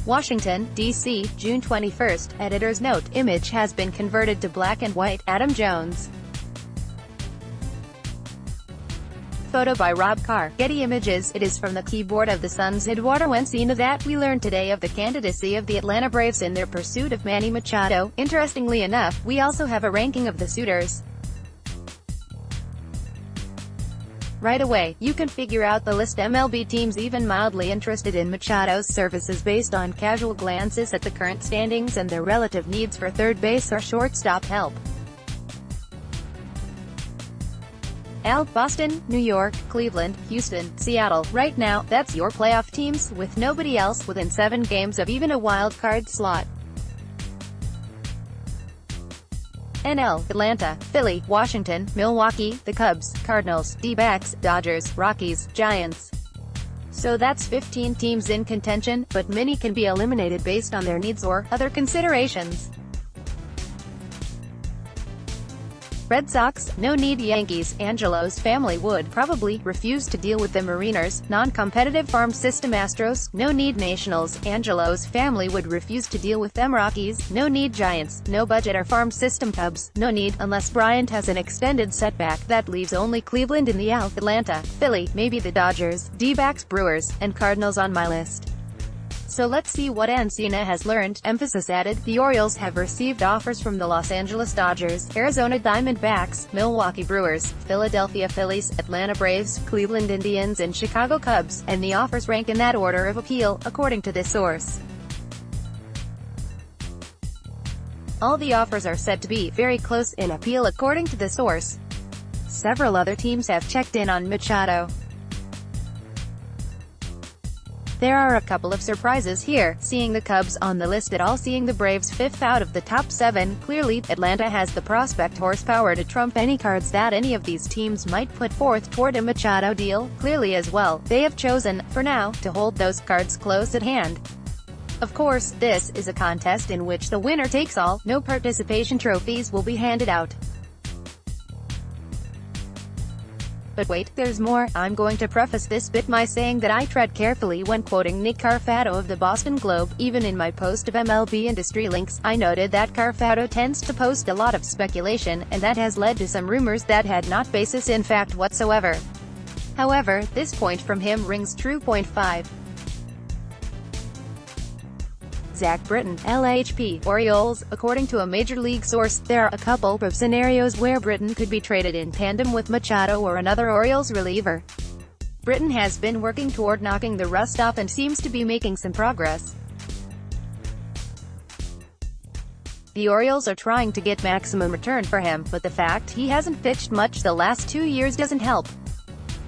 Washington, D.C., June 21. Editor's note: image has been converted to black and white. Adam Jones. Photo by Rob Carr. Getty Images. It is from the keyboard of the Suns' Eduardo Encina that we learn today of the candidacy of the Atlanta Braves in their pursuit of Manny Machado. Interestingly enough, we also have a ranking of the suitors. Right away, you can figure out the list. MLB teams even mildly interested in Machado's services based on casual glances at the current standings and their relative needs for third base or shortstop help. Boston, New York, Cleveland, Houston, Seattle. Right now, that's your playoff teams, with nobody else within 7 games of even a wild card slot. NL: Atlanta, Philly, Washington, Milwaukee, the Cubs, Cardinals, D-backs, Dodgers, Rockies, Giants. So that's 15 teams in contention, but many can be eliminated based on their needs or other considerations. Red Sox, no need. Yankees, Angelo's family would probably refuse to deal with the Mariners, non-competitive farm system. Astros, no need. Nationals, Angelo's family would refuse to deal with them. Rockies, no need. Giants, no budget or farm system. Cubs, no need, unless Bryant has an extended setback. That leaves only Cleveland in the AL. Atlanta, Philly, maybe the Dodgers, D-backs, Brewers, and Cardinals on my list. So let's see what Encina has learned. Emphasis added: the Orioles have received offers from the Los Angeles Dodgers, Arizona Diamondbacks, Milwaukee Brewers, Philadelphia Phillies, Atlanta Braves, Cleveland Indians and Chicago Cubs, and the offers rank in that order of appeal, according to this source. All the offers are said to be very close in appeal, according to the source. Several other teams have checked in on Machado. There are a couple of surprises here, seeing the Cubs on the list at all, seeing the Braves 5th out of the top 7. Clearly, Atlanta has the prospect horsepower to trump any cards that any of these teams might put forth toward a Machado deal. Clearly as well, they have chosen, for now, to hold those cards close at hand. Of course, this is a contest in which the winner takes all. No participation trophies will be handed out. But wait, there's more. I'm going to preface this bit by saying that I tread carefully when quoting Nick Carfado of the Boston Globe. Even in my post of MLB industry links, I noted that Carfado tends to post a lot of speculation, and that has led to some rumors that had not basis in fact whatsoever. However, this point from him rings true. Point 5. Zach Britton, LHP, Orioles. According to a major league source, there are a couple of scenarios where Britton could be traded in tandem with Machado or another Orioles reliever. Britton has been working toward knocking the rust off and seems to be making some progress. The Orioles are trying to get maximum return for him, but the fact he hasn't pitched much the last 2 years doesn't help.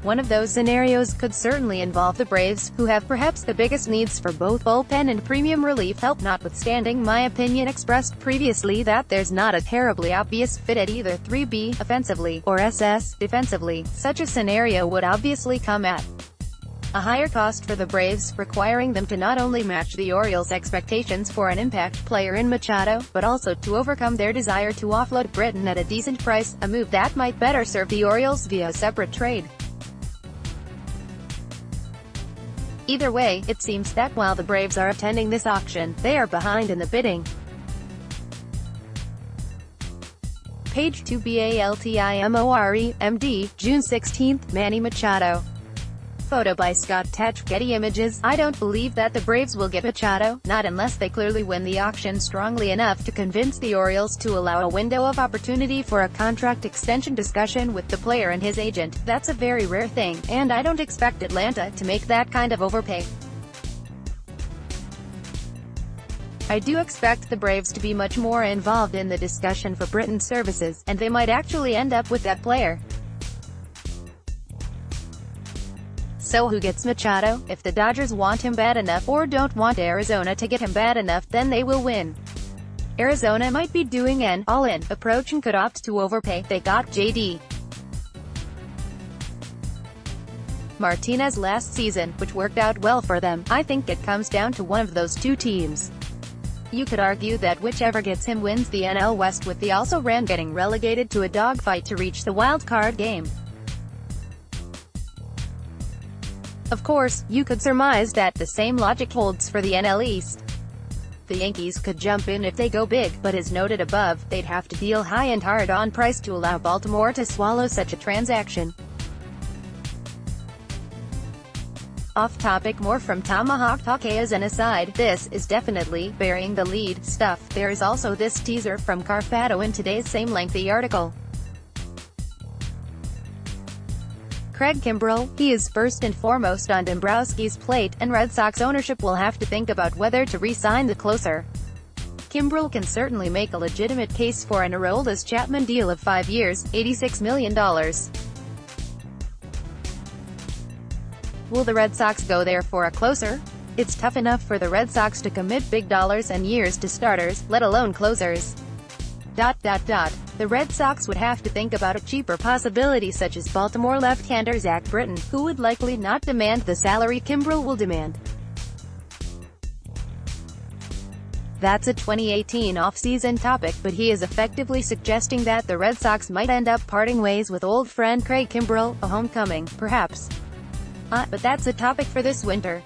One of those scenarios could certainly involve the Braves, who have perhaps the biggest needs for both bullpen and premium relief help, notwithstanding my opinion expressed previously that there's not a terribly obvious fit at either 3B offensively or SS defensively. Such a scenario would obviously come at a higher cost for the Braves, requiring them to not only match the Orioles' expectations for an impact player in Machado, but also to overcome their desire to offload Britton at a decent price, a move that might better serve the Orioles via a separate trade. Either way, it seems that while the Braves are attending this auction, they are behind in the bidding. Page 2. Baltimore, MD, June 16. Manny Machado. Photo by Scott Tetch. Getty Images. I don't believe that the Braves will get Machado, not unless they clearly win the auction strongly enough to convince the Orioles to allow a window of opportunity for a contract extension discussion with the player and his agent. That's a very rare thing, and I don't expect Atlanta to make that kind of overpay. I do expect the Braves to be much more involved in the discussion for Britton's services, and they might actually end up with that player. So who gets Machado? If the Dodgers want him bad enough or don't want Arizona to get him bad enough, then they will win. Arizona might be doing an all-in approach and could opt to overpay. They got J.D. Martinez last season, which worked out well for them. I think it comes down to one of those two teams. You could argue that whichever gets him wins the NL West, with the also-ran getting relegated to a dogfight to reach the wild card game. Of course, you could surmise that the same logic holds for the NL East. The Yankees could jump in if they go big, but as noted above, they'd have to deal high and hard on price to allow Baltimore to swallow such a transaction. Off-topic, more from Tomahawk Talk. As an aside, this is definitely burying the lead stuff. There is also this teaser from Carfado in today's same lengthy article. Craig Kimbrel, he is first and foremost on Dombrowski's plate, and Red Sox ownership will have to think about whether to re-sign the closer. Kimbrel can certainly make a legitimate case for an Aroldis Chapman deal of 5 years, $86 million. Will the Red Sox go there for a closer? It's tough enough for the Red Sox to commit big dollars and years to starters, let alone closers. The Red Sox would have to think about a cheaper possibility such as Baltimore left-hander Zach Britton, who would likely not demand the salary Kimbrel will demand. That's a 2018 off-season topic, but he is effectively suggesting that the Red Sox might end up parting ways with old friend Craig Kimbrel, a homecoming, perhaps. But that's a topic for this winter.